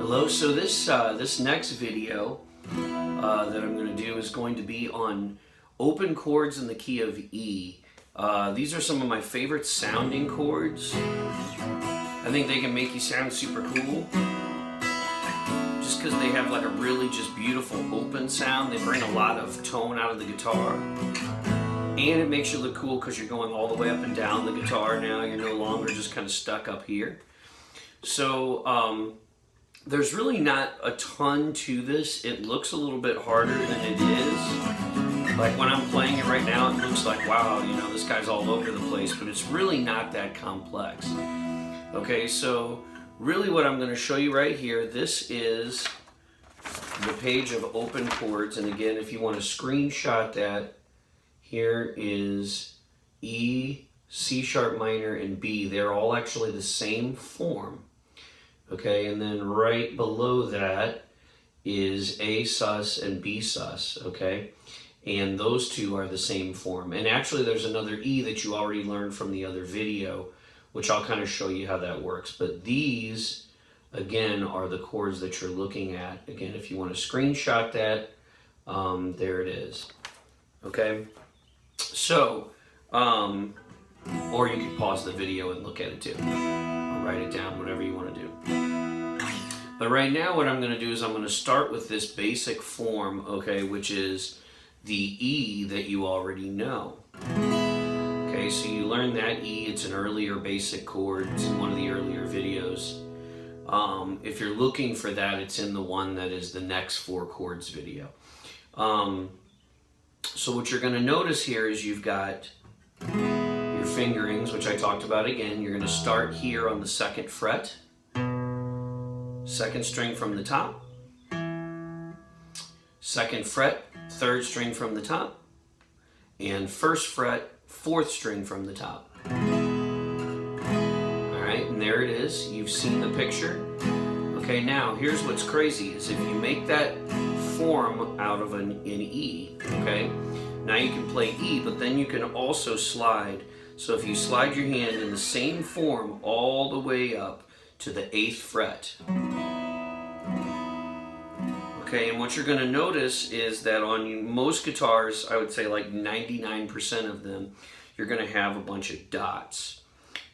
Hello, so this next video that I'm going to do is going to be on open chords in the key of E. These are some of my favorite sounding chords. I think they can make you sound super cool just because they have like a really just beautiful open sound. They bring a lot of tone out of the guitar. And it makes you look cool because you're going all the way up and down the guitar now. You're no longer just kind of stuck up here. So there's really not a ton to this. It looks a little bit harder than it is. Like when I'm playing it right now, it looks like, wow, you know, this guy's all over the place, but it's really not that complex. Okay, so really what I'm going to show you right here, this is the page of open chords. And again, if you want to screenshot that, here is E, C sharp minor, and B. They're all actually the same form. Okay, and then right below that is A sus and B sus, okay? And those two are the same form. And actually there's another E that you already learned from the other video, which I'll kind of show you how that works. But these, again, are the chords that you're looking at. Again, if you want to screenshot that, there it is, okay? So, or you can pause the video and look at it too. Or write it down, whatever you want to do. But right now what I'm going to do is I'm going to start with this basic form, okay, which is the E that you already know. Okay, so you learned that E, it's an earlier basic chord, it's in one of the earlier videos. If you're looking for that, it's in the one that is the next 4 chords video. So what you're going to notice here is you've got your fingerings, which I talked about again. You're going to start here on the 2nd fret, 2nd string from the top, 2nd fret, 3rd string from the top, and 1st fret, 4th string from the top. Alright, and there it is. You've seen the picture. Okay, now here's what's crazy is if you make that form out of an E, okay, now you can play E, but then you can also slide. So if you slide your hand in the same form all the way up to the 8th fret. Okay, and what you're going to notice is that on most guitars, I would say like 99% of them, you're going to have a bunch of dots.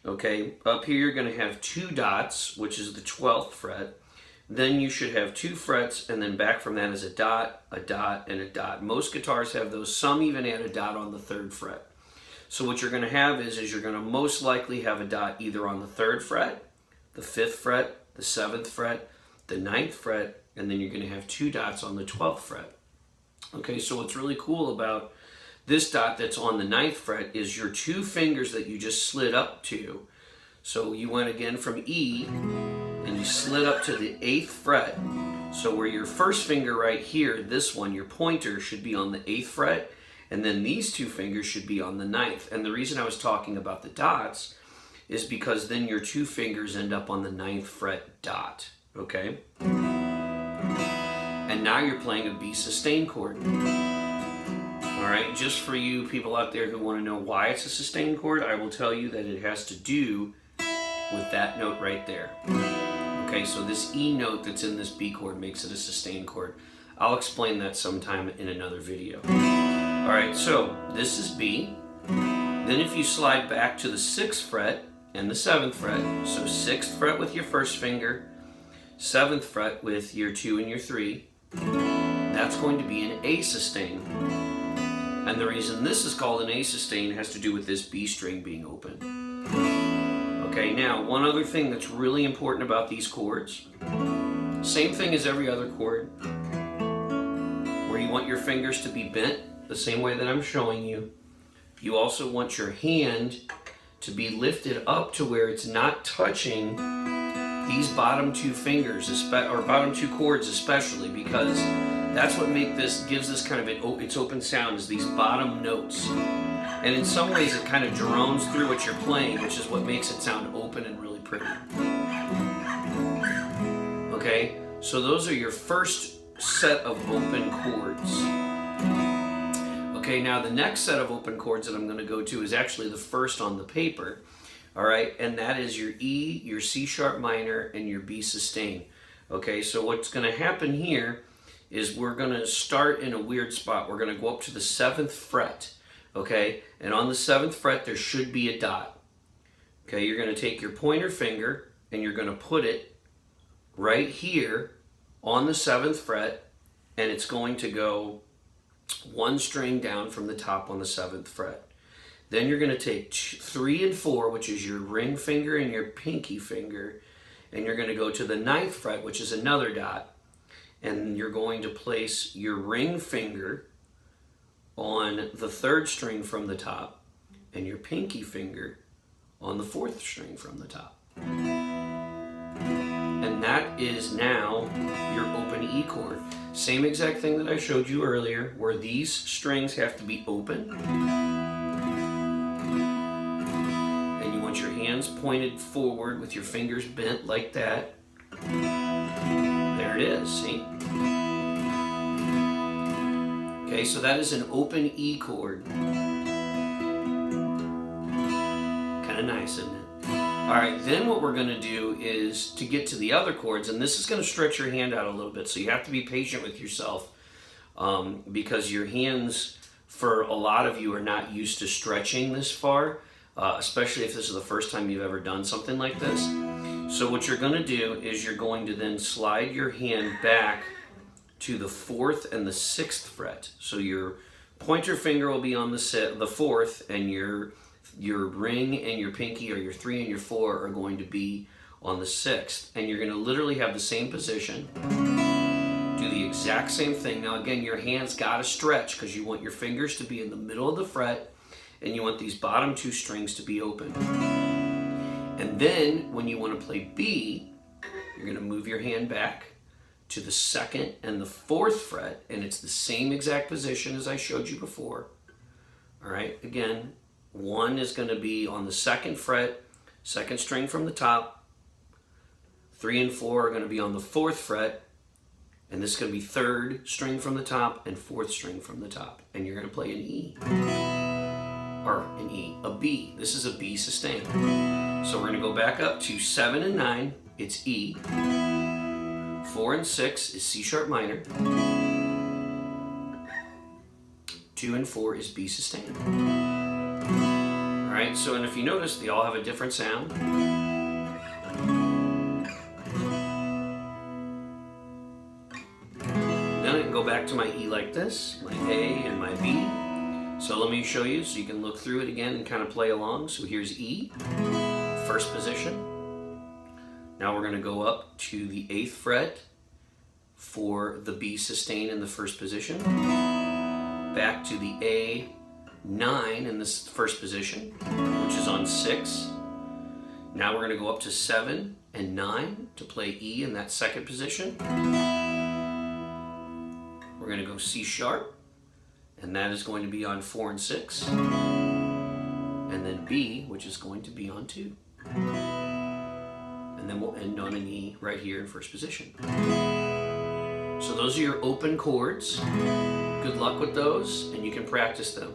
Okay, up here you're going to have 2 dots, which is the 12th fret. Then you should have 2 frets, and then back from that is a dot, and a dot. Most guitars have those. Some even add a dot on the 3rd fret. So what you're going to have is you're going to most likely have a dot either on the 3rd fret, the 5th fret, the 7th fret, the 9th fret, and then you're going to have 2 dots on the 12th fret. Okay, so what's really cool about this dot that's on the 9th fret is your 2 fingers that you just slid up to. So you went again from E, and you slid up to the 8th fret. So where your first finger right here, this one, your pointer, should be on the 8th fret, and then these 2 fingers should be on the 9th. And the reason I was talking about the dots is because then your 2 fingers end up on the 9th fret dot, okay? And now you're playing a B sustain chord. All right, just for you people out there who want to know why it's a sustain chord, I will tell you that it has to do with that note right there. Okay, so this E note that's in this B chord makes it a sustain chord. I'll explain that sometime in another video. All right, so this is B. Then if you slide back to the 6th fret and the 7th fret, so 6th fret with your first finger, 7th fret with your 2 and your 3, that's going to be an A sustain. And the reason this is called an A sustain has to do with this B string being open. Okay, now one other thing that's really important about these chords, same thing as every other chord, where you want your fingers to be bent the same way that I'm showing you. You also want your hand to be lifted up to where it's not touching these bottom 2 fingers, or bottom 2 chords especially, because that's what gives this kind of its open sound, is these bottom notes. And in some ways it kind of drones through what you're playing, which is what makes it sound open and really pretty. Okay, so those are your first set of open chords. Okay, now the next set of open chords that I'm going to go to is actually the first on the paper. All right, and that is your E, your C sharp minor, and your B sustain. Okay, so what's going to happen here is we're going to start in a weird spot. We're going to go up to the 7th fret, okay? And on the 7th fret, there should be a dot. Okay, you're going to take your pointer finger and you're going to put it right here on the 7th fret, and it's going to go one string down from the top on the 7th fret. Then you're going to take 3 and 4, which is your ring finger and your pinky finger, and you're going to go to the 9th fret, which is another dot, and you're going to place your ring finger on the 3rd string from the top and your pinky finger on the 4th string from the top. And that is now your open E chord. Same exact thing that I showed you earlier, where these strings have to be open. And you want your hands pointed forward with your fingers bent like that. There it is, see? Okay, so that is an open E chord. Kind of nice, isn't it? All right, then what we're going to do is to get to the other chords, and this is going to stretch your hand out a little bit, so you have to be patient with yourself because your hands, for a lot of you, are not used to stretching this far, especially if this is the first time you've ever done something like this. So what you're going to do is you're going to then slide your hand back to the 4th and the 6th fret. So your pointer finger will be on the 4th, and your ring and your pinky, or your 3 and your 4, are going to be on the 6th. And you're going to literally have the same position, do the exact same thing. Now again, your hands got to stretch because you want your fingers to be in the middle of the fret, and you want these bottom 2 strings to be open. And then when you want to play B, you're going to move your hand back to the 2nd and the 4th fret, and it's the same exact position as I showed you before. All right, again, 1 is going to be on the 2nd fret, 2nd string from the top. 3 and 4 are going to be on the 4th fret, and this is going to be 3rd string from the top and 4th string from the top. And you're going to play an E, or an E, a B. This is a B sustain. So we're going to go back up to 7 and 9, it's E. 4 and 6 is C sharp minor. 2 and 4 is B sustain. Alright, so and if you notice, they all have a different sound. Then I can go back to my E like this, my A and my B. So let me show you so you can look through it again and kind of play along. So here's E, 1st position. Now we're going to go up to the 8th fret for the B sustain in the 1st position. Back to the A9 in this 1st position, which is on 6. Now we're going to go up to 7 and 9 to play E in that 2nd position. We're going to go C sharp, and that is going to be on 4 and 6. And then B, which is going to be on 2. And then we'll end on an E right here in 1st position. So those are your open chords. Good luck with those, and you can practice them.